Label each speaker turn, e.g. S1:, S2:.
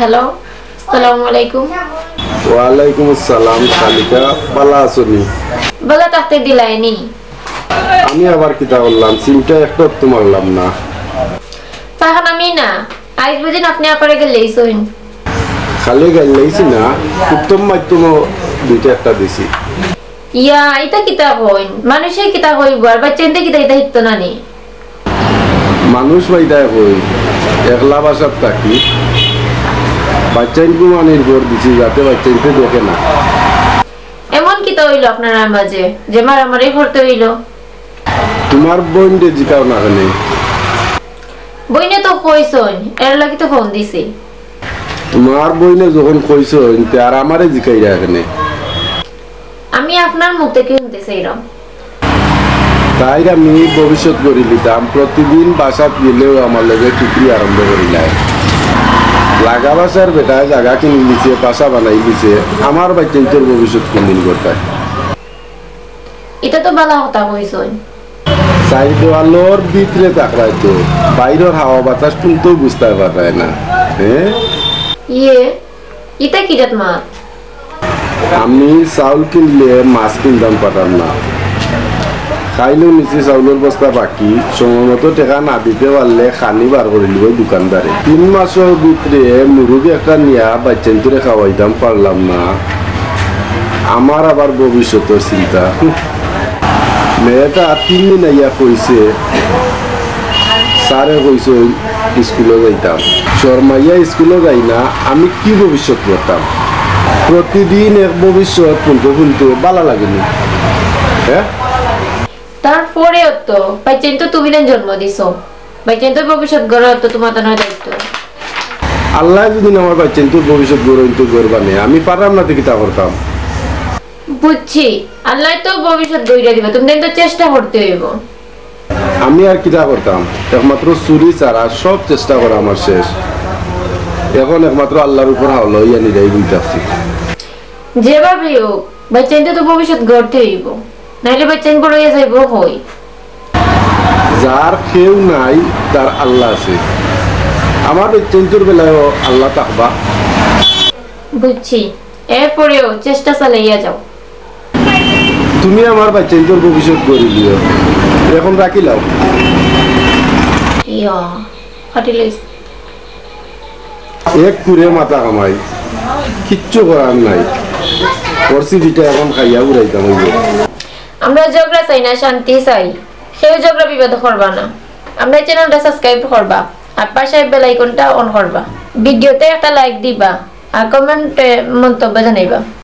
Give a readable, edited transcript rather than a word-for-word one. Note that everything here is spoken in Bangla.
S1: হ্যালো, আসসালামু আলাইকুম।
S2: ওয়ালাইকুম আসসালাম। শালিকা ভালো আছনি?
S1: বলা থাকতে দিলাইনি।
S2: আমি আবার কিতা বললাম, সিমটা একটা তো মারলাম না।
S1: তখন আমি না আজ বুঝিন আপনি আপারে গেলেই সইন।
S2: খালি গাইল লাইছি না, উত্তম মাধ্যম দুইটা একটা দিছি।
S1: ইয়া এটা কিতা কইন, মানুষে কিতা কইব আর বাচ্চা এনতে কিতা এটা হিত না নি।
S2: মানুষ বাইদায় কই একলা বাসার থাকি বাচ্চাইনকু মানির ভর দিছি যাতে বাচ্চাইনকে দেখে না।
S1: এমন কিতা হইল আপনার মাঝে যে মারামারি করতে হইল?
S2: তোমার বোন যে জিকাও না কেন?
S1: বইনে তো কইছন, এর লাগি তো ফোন দিছি।
S2: তোমার বইনে যখন কইছ আর আমারে জিকাই রাখেনে।
S1: আমি আপনার মুখ থেকে শুনতে চাইলাম।
S2: তাই আমি ভবিষ্যৎ করি দিতাম, প্রতিদিন বাসাত গেলেও আমার লগে টুকরি আরম্ভ করিলাই। লাগা বাসার বেটায় জায়গা কিনে দিছে, বাসা বানাই দিছে, আমার বাচ্চাইটোর ভবিষ্যৎ কোনদিন করতায়?
S1: এটা তো বালা কথা কইছন।
S2: চাই দেওয়ালোর ভিতরে তাকড়াই তো বাইরের হাওয়া বাতাস কিন্তু বুঝতে পারায় না। হ্যাঁ,
S1: ইয়ে এটা কি জাত মা?
S2: আমি চাউল কিনলে মাছ কিনতাম পারতাম না, খাইলেও নিচে চাউলের বস্তা বাকি সময় মতো টেকা না দিতে পারলে খানি বার করে দিব দোকানদারে। 3 মাসের ভিতরে মুরগি একটা নিয়া বাচ্চাইটোরে খাওয়াইতাম পারলাম না, আমার আবার ভবিষ্যতের চিন্তা। মেয়েটা 3 দিন আইয়া কইছে স্যারে কইছে স্কুলে যাইতাম, শর্মাইয়া স্কুলে যাই না, আমি কি ভবিষ্যৎ করতাম? প্রতিদিন এক ভবিষ্যৎ শুনতে শুনতে ভালো লাগেনি। হ্যাঁ,
S1: তারপরেও তো বাচ্চা তো তুমি না জন্ম দিছো, বাচ্চা তো ভবিষ্যৎ গড়া তো তোমার তো দায়িত্ব।
S2: আল্লাহ যদি আমার বাচ্চাইটোর ভবিষ্যৎ গড়ে করবা নেই, আমি পারলাম না দেখি তা করতাম।
S1: বুঝছি, আল্লাহ তো ভবিষ্যৎ গড়িয়া দিবে, তুমি তো চেষ্টা করতে হইব।
S2: আমি আর কিতা করতাম? একমাত্র চুরি ছাড়া সব চেষ্টা করা আমার শেষ। এখন একমাত্র আল্লাহর উপর হাওলা হইয়া নিরাই বুঝতেছি।
S1: যেভাবে হোক বাচ্চা তো ভবিষ্যৎ গড়তে হইব, নাইলে বাচ্চা বড় হয়ে যাইব। হই
S2: যার কেউ নাই তার আল্লাহ আছে, আমার বাচ্চাইটোর বেলায় আল্লাহ থাকবা।
S1: বুঝছি, এরপরেও চেষ্টা চালাইয়া যাও।
S2: তুমি আমার বাচ্চাইটোর ভবিষ্যৎ গড়ি দিও, এখন রাখি লাও।
S1: ইয়া ফাটি লাইছে।
S2: এক কুড়ে মাথা কামাই, কিচ্ছু করার নাই, করছি যেটা এখন খাইয়া উড়াইতাম হইব।
S1: আমরা ঝগড়া চাই না, শান্তি চাই। সেও ঝগড়া বিবাদ করবা না। আমরা চ্যানেলটা সাবস্ক্রাইব করবা আর পাশে বেল আইকনটা অন করবা। ভিডিওতে একটা লাইক দিবা আর কমেন্টে মন্তব্য জানাইবা।